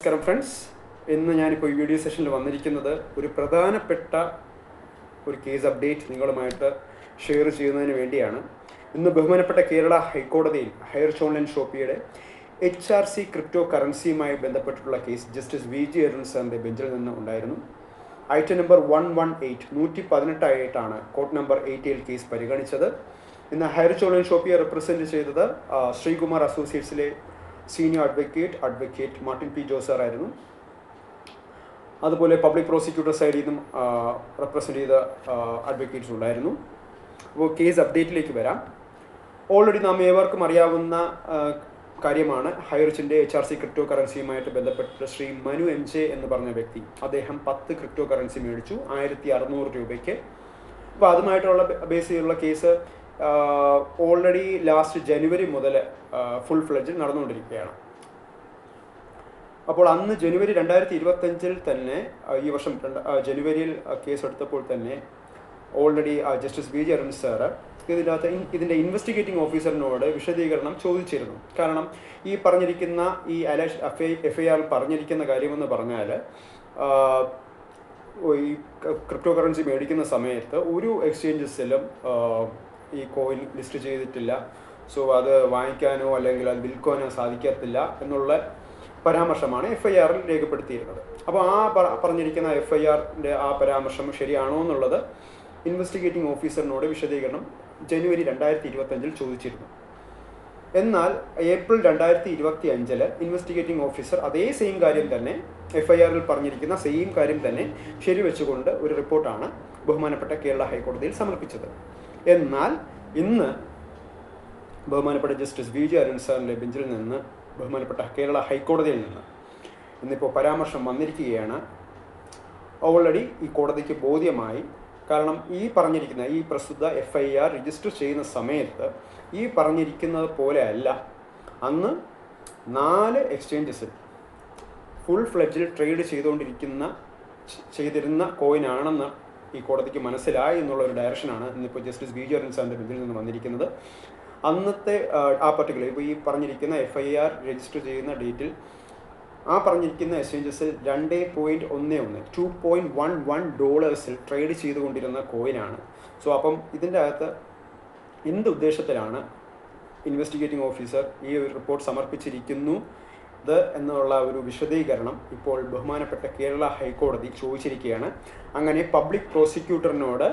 നമസ്കാരം ഫ്രണ്ട്സ്. ഇന്ന് ഞാനിപ്പോൾ ഈ വീഡിയോ സെഷനിൽ വന്നിരിക്കുന്നത് ഒരു പ്രധാനപ്പെട്ട ഒരു കേസ് അപ്ഡേറ്റ് നിങ്ങളുമായിട്ട് ഷെയർ ചെയ്യുന്നതിന് വേണ്ടിയാണ്. ഇന്ന് ബഹുമാനപ്പെട്ട കേരള ഹൈക്കോടതിയിൽ ഹൈറിച്ച് ഓൺലൈൻ ഷോപ്പിയുടെ HRC ക്രിപ്റ്റോ കറൻസിയുമായി ബന്ധപ്പെട്ടിട്ടുള്ള കേസ് ജസ്റ്റിസ് VG അരുൺ സാറിൻ്റെ ബെഞ്ചിൽ നിന്ന് ഉണ്ടായിരുന്നു. Item number 118 court number 80 case പരിഗണിച്ചത്. ഇന്ന് ഹൈറിച്ച് ഓൺലൈൻ ഷോപ്പിയെ റെപ്രസെൻറ്റ് ചെയ്തത് ശ്രീകുമാർ അസോസിയേറ്റ്സിലെ സീനിയർ അഡ്വക്കേറ്റ് മാർട്ടിൻ പി ജോസർ ആയിരുന്നു. അതുപോലെ പബ്ലിക് പ്രോസിക്യൂട്ടർ സൈഡിൽ നിന്നും റെപ്രസെൻറ്റ് ചെയ്ത അഡ്വക്കേറ്റ്സ് ഉണ്ടായിരുന്നു. അപ്പോൾ കേസ് അപ്ഡേറ്റിലേക്ക് വരാം. ഓൾറെഡി നാം ഏവർക്കും അറിയാവുന്ന കാര്യമാണ്. ഹൈറിച്ചിൻ്റെ HRC ക്രിപ്റ്റോ കറൻസിയുമായിട്ട് ബന്ധപ്പെട്ട് ശ്രീ മനു MJ എന്ന് പറഞ്ഞ വ്യക്തി, അദ്ദേഹം 10 ക്രിപ്റ്റോ കറൻസി മേടിച്ചു 1600 രൂപയ്ക്ക്. അപ്പോൾ അതുമായിട്ടുള്ള ബേസിലുള്ള കേസ് ഓൾറെഡി ലാസ്റ്റ് ജനുവരി മുതൽ ഫുൾ ഫ്ലെഡ്ജിൽ നടന്നുകൊണ്ടിരിക്കുകയാണ്. അപ്പോൾ അന്ന് ജനുവരി 2025 തന്നെ, ഈ വർഷം ജനുവരിയിൽ കേസ് എടുത്തപ്പോൾ തന്നെ already justice VG Arun sir ഇതിൻ്റെ ഇൻവെസ്റ്റിഗേറ്റിംഗ് ഓഫീസറിനോട് വിശദീകരണം ചോദിച്ചിരുന്നു. കാരണം ഈ പറഞ്ഞിരിക്കുന്ന ഈ FIR പറഞ്ഞിരിക്കുന്ന കാര്യമെന്ന് പറഞ്ഞാൽ, ഈ ക്രിപ്റ്റോ കറൻസി മേടിക്കുന്ന സമയത്ത് ഒരു എക്സ്ചേഞ്ചസിലും ഈ കോയിൻ ലിസ്റ്റ് ചെയ്തിട്ടില്ല. സോ അത് വാങ്ങിക്കാനോ അല്ലെങ്കിൽ അത് വിൽക്കാനോ സാധിക്കത്തില്ല എന്നുള്ള പരാമർശമാണ് FIRൽ രേഖപ്പെടുത്തിയിരുന്നത്. അപ്പോൾ ആ പറഞ്ഞിരിക്കുന്ന FIRൻ്റെ ആ പരാമർശം ശരിയാണോ എന്നുള്ളത് ഇൻവെസ്റ്റിഗേറ്റിംഗ് ഓഫീസറിനോട് വിശദീകരണം ജനുവരി 2025 ചോദിച്ചിരുന്നു. എന്നാൽ ഏപ്രിൽ 2025 ഇൻവെസ്റ്റിഗേറ്റിംഗ് ഓഫീസർ അതേ സെയിം കാര്യം തന്നെ, FIRൽ പറഞ്ഞിരിക്കുന്ന സെയിം കാര്യം തന്നെ ശരിവെച്ചുകൊണ്ട് ഒരു റിപ്പോർട്ടാണ് ബഹുമാനപ്പെട്ട കേരള ഹൈക്കോടതിയിൽ സമർപ്പിച്ചത്. എന്നാൽ ഇന്ന് ബഹുമാനപ്പെട്ട ജസ്റ്റിസ് VG അരുൺ സാറിൻ്റെ ബെഞ്ചിൽ നിന്ന്, ബഹുമാനപ്പെട്ട കേരള ഹൈക്കോടതിയിൽ നിന്ന് ഇന്നിപ്പോൾ പരാമർശം വന്നിരിക്കുകയാണ്. ഓൾറെഡി ഈ കോടതിക്ക് ബോധ്യമായി. കാരണം ഈ പറഞ്ഞിരിക്കുന്ന ഈ പ്രസ്തുത FIR രജിസ്റ്റർ ചെയ്യുന്ന സമയത്ത് ഈ പറഞ്ഞിരിക്കുന്നത് പോലെ അല്ല, അന്ന് 4 എക്സ്ചേഞ്ചസിൽ ഫുൾ ഫ്ലെഡ്ജിൽ ട്രേഡ് ചെയ്തിരുന്ന കോയിനാണെന്ന് ഈ കോടതിക്ക് മനസ്സിലായി എന്നുള്ള ഒരു ഡയറക്ഷനാണ് ഇന്നിപ്പോൾ ജസ്റ്റിസ് VG അരുൺ സാറിൻ്റെ ബെഞ്ചിൽ നിന്ന് വന്നിരിക്കുന്നത്. അന്നത്തെ ആ പർട്ടിക്കുലർ ഇപ്പോൾ ഈ പറഞ്ഞിരിക്കുന്ന FIR രജിസ്റ്റർ ചെയ്യുന്ന ഡേറ്റിൽ ആ പറഞ്ഞിരിക്കുന്ന എക്സ്ചേഞ്ചസിൽ $2.11 ട്രേഡ് ചെയ്തുകൊണ്ടിരുന്ന കോയിനാണ്. സോ അപ്പം ഇതിൻ്റെ അകത്ത് എന്ത് ഉദ്ദേശത്തിലാണ് ഇൻവെസ്റ്റിഗേറ്റിംഗ് ഓഫീസർ ഈ ഒരു റിപ്പോർട്ട് സമർപ്പിച്ചിരിക്കുന്നത് എന്നുള്ള ഒരു വിശദീകരണം ഇപ്പോൾ ബഹുമാനപ്പെട്ട കേരള ഹൈക്കോടതി ചോദിച്ചിരിക്കുകയാണ്. അങ്ങനെ പബ്ലിക് പ്രോസിക്യൂട്ടറിനോട്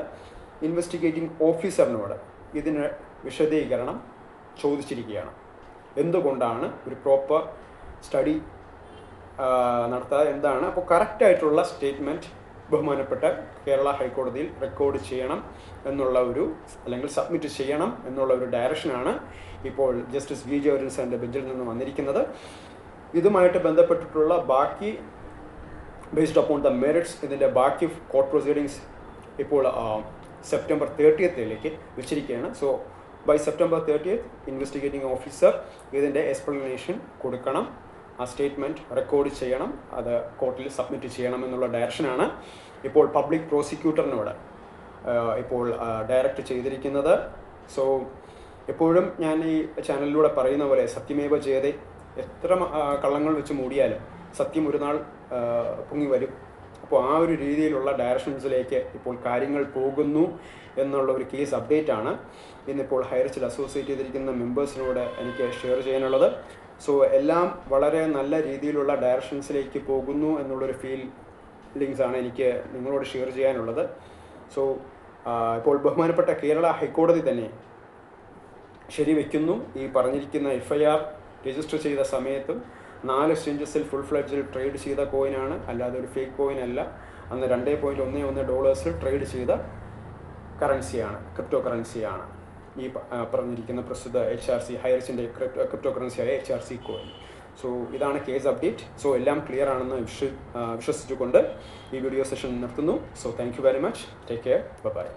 ഇൻവെസ്റ്റിഗേറ്റിംഗ് ഓഫീസറിനോട് ഇതിന് വിശദീകരണം ചോദിച്ചിരിക്കുകയാണ്. എന്തുകൊണ്ടാണ് ഒരു പ്രോപ്പർ സ്റ്റഡി നടത്താതെ എന്താണ്. അപ്പോൾ കറക്റ്റായിട്ടുള്ള സ്റ്റേറ്റ്മെൻറ്റ് ബഹുമാനപ്പെട്ട കേരള ഹൈക്കോടതിയിൽ റെക്കോർഡ് ചെയ്യണം എന്നുള്ള ഒരു, അല്ലെങ്കിൽ സബ്മിറ്റ് ചെയ്യണം എന്നുള്ള ഒരു ഡയറക്ഷനാണ് ഇപ്പോൾ ജസ്റ്റിസ് VG അരുൺ സാറിൻ്റെ ബെഞ്ചിൽ നിന്ന് വന്നിരിക്കുന്നത്. ഇതുമായിട്ട് ബന്ധപ്പെട്ടിട്ടുള്ള ബാക്കി ബേസ്ഡ് അപ്പോൺ ദ മെറിറ്റ്സ് ഇതിൻ്റെ ബാക്കി കോർട്ട് പ്രൊസീഡിങ്സ് ഇപ്പോൾ സെപ്റ്റംബർ 30ലേക്ക് വെച്ചിരിക്കുകയാണ്. So by September 30 investigating officer ഇതിൻ്റെ എക്സ്പ്ലനേഷൻ കൊടുക്കണം, ആ സ്റ്റേറ്റ്മെൻറ്റ് റെക്കോർഡ് ചെയ്യണം, അത് കോർട്ടിൽ സബ്മിറ്റ് ചെയ്യണം എന്നുള്ള ഡയറക്ഷനാണ് ഇപ്പോൾ പബ്ലിക് പ്രോസിക്യൂട്ടറിനോട് ഇപ്പോൾ ഡയറക്റ്റ് ചെയ്തിരിക്കുന്നത്. സോ എപ്പോഴും ഞാൻ ഈ ചാനലിലൂടെ പറയുന്ന പോലെ സത്യമേവ ജയതേ, എത്ര കള്ളങ്ങൾ വെച്ച് മൂടിയാലും സത്യം ഒരു നാൾ പൊങ്ങി വരും. അപ്പോൾ ആ ഒരു രീതിയിലുള്ള ഡയറക്ഷൻസിലേക്ക് ഇപ്പോൾ കാര്യങ്ങൾ പോകുന്നു എന്നുള്ള ഒരു കേസ് അപ്ഡേറ്റ് ആണ് ഇന്നിപ്പോൾ ഹൈറിച്ചിൽ അസോസിയേറ്റ് ചെയ്തിരിക്കുന്ന മെമ്പേഴ്സിനോട് എനിക്ക് ഷെയർ ചെയ്യാനുള്ളത്. സോ എല്ലാം വളരെ നല്ല രീതിയിലുള്ള ഡയറക്ഷൻസിലേക്ക് പോകുന്നു എന്നുള്ളൊരു ഫീലിങ്സാണ് എനിക്ക് നിങ്ങളോട് ഷെയർ ചെയ്യാനുള്ളത്. സോ ഇപ്പോൾ ബഹുമാനപ്പെട്ട കേരള ഹൈക്കോടതി തന്നെ ശരിവെക്കുന്നു. ഈ പറഞ്ഞിരിക്കുന്ന FIR രജിസ്റ്റർ ചെയ്ത സമയത്തും 4 എക്സ്ചേഞ്ചസിൽ ഫുൾ ഫ്ലെഡ്ജിൽ ട്രേഡ് ചെയ്ത കോയിനാണ്, അല്ലാതെ ഒരു ഫേക്ക് കോയിൻ അല്ല. അന്ന് $2.11 ട്രേഡ് ചെയ്ത കറൻസിയാണ്, ക്രിപ്റ്റോ കറൻസിയാണ് ഈ പറഞ്ഞിരിക്കുന്ന പ്രസ്തുത HRC ഹൈറിച്ചിൻ്റെ ക്രിപ്റ്റോ കറൻസിയായ HRC കോയിൻ. സോ ഇതാണ് കേസ് അപ്ഡേറ്റ്. സോ എല്ലാം ക്ലിയർ ആണെന്ന് വിശ്വസിച്ചുകൊണ്ട് ഈ വീഡിയോ സെഷൻ നിർത്തുന്നു. So thank you very much. Take care. By.